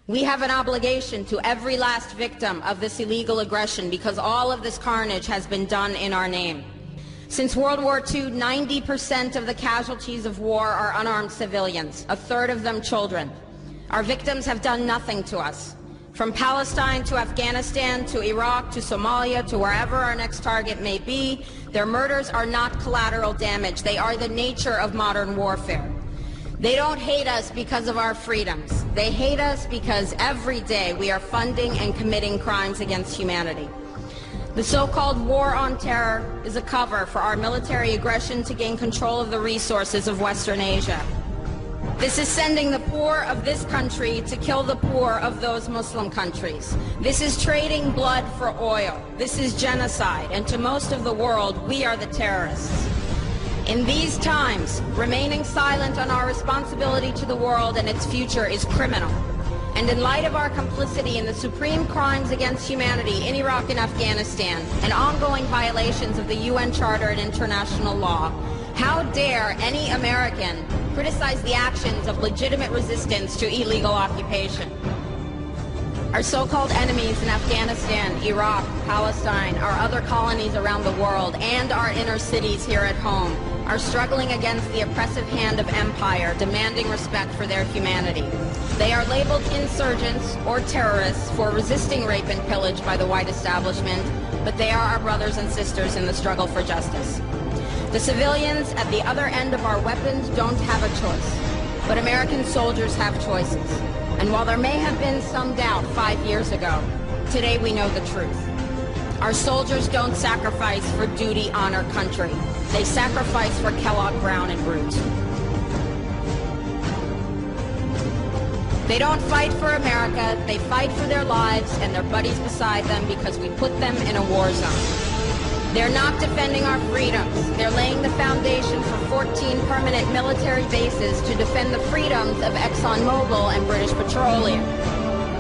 We have an obligation to every last victim of this illegal aggression because all of this carnage has been done in our name. Since World War II, 90% of the casualties of war are unarmed civilians, a third of them children. Our victims have done nothing to us. From Palestine to Afghanistan to Iraq to Somalia to wherever our next target may be, their murders are not collateral damage. They are the nature of modern warfare. They don't hate us because of our freedoms. They hate us because every day we are funding and committing crimes against humanity. The so-called war on terror is a cover for our military aggression to gain control of the resources of Western Asia. This is sending the poor of this country to kill the poor of those Muslim countries. This is trading blood for oil. This is genocide, and to most of the world, we are the terrorists. In these times, remaining silent on our responsibility to the world and its future is criminal. And in light of our complicity in the supreme crimes against humanity in Iraq and Afghanistan, and ongoing violations of the UN Charter and international law, how dare any American criticize the actions of legitimate resistance to illegal occupation? Our so-called enemies in Afghanistan, Iraq, Palestine, our other colonies around the world, and our inner cities here at home are struggling against the oppressive hand of empire, demanding respect for their humanity. They are labeled insurgents or terrorists for resisting rape and pillage by the white establishment, but they are our brothers and sisters in the struggle for justice. The civilians at the other end of our weapons don't have a choice, but American soldiers have choices. And while there may have been some doubt 5 years ago, today we know the truth. Our soldiers don't sacrifice for duty, honor, country. They sacrifice for Kellogg, Brown, and Root. They don't fight for America, they fight for their lives and their buddies beside them because we put them in a war zone. They're not defending our freedoms. They're laying the foundation for 14 permanent military bases to defend the freedoms of ExxonMobil and British Petroleum.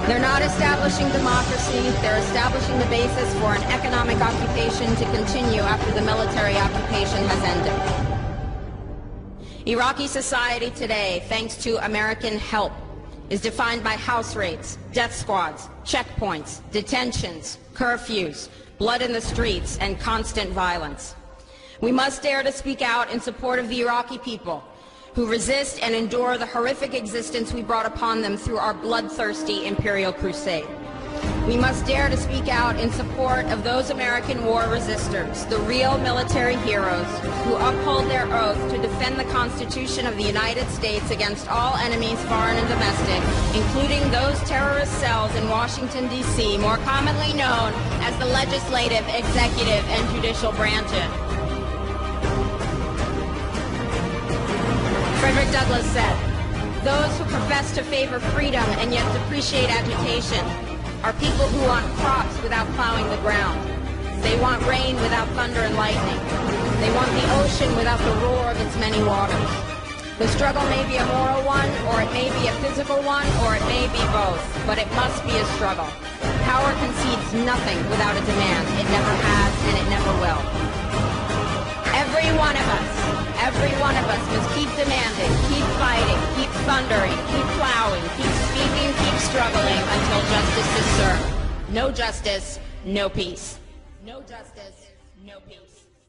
They're not establishing democracy. They're establishing the basis for an economic occupation to continue after the military occupation has ended. Iraqi society today, thanks to American help, is defined by house raids, death squads, checkpoints, detentions, curfews, blood in the streets, and constant violence. We must dare to speak out in support of the Iraqi people who resist and endure the horrific existence we brought upon them through our bloodthirsty imperial crusade. We must dare to speak out in support of those American war resistors, the real military heroes who uphold their oath to defend the Constitution of the United States against all enemies, foreign and domestic, including those terrorist cells in Washington, D.C., more commonly known as the legislative, executive, and judicial branches. Frederick Douglass said, "Those who profess to favor freedom and yet depreciate agitation are people who want crops without plowing the ground. They want rain without thunder and lightning. They want the ocean without the roar of its many waters." The struggle may be a moral one, or it may be a physical one, or it may be both, but it must be a struggle. Power concedes nothing without a demand. It never has, and it never will. Every one of us must keep demanding, keep fighting, keep thundering, keep plowing, keep speaking, keep struggling until justice is served. No justice, no peace. No justice, no peace.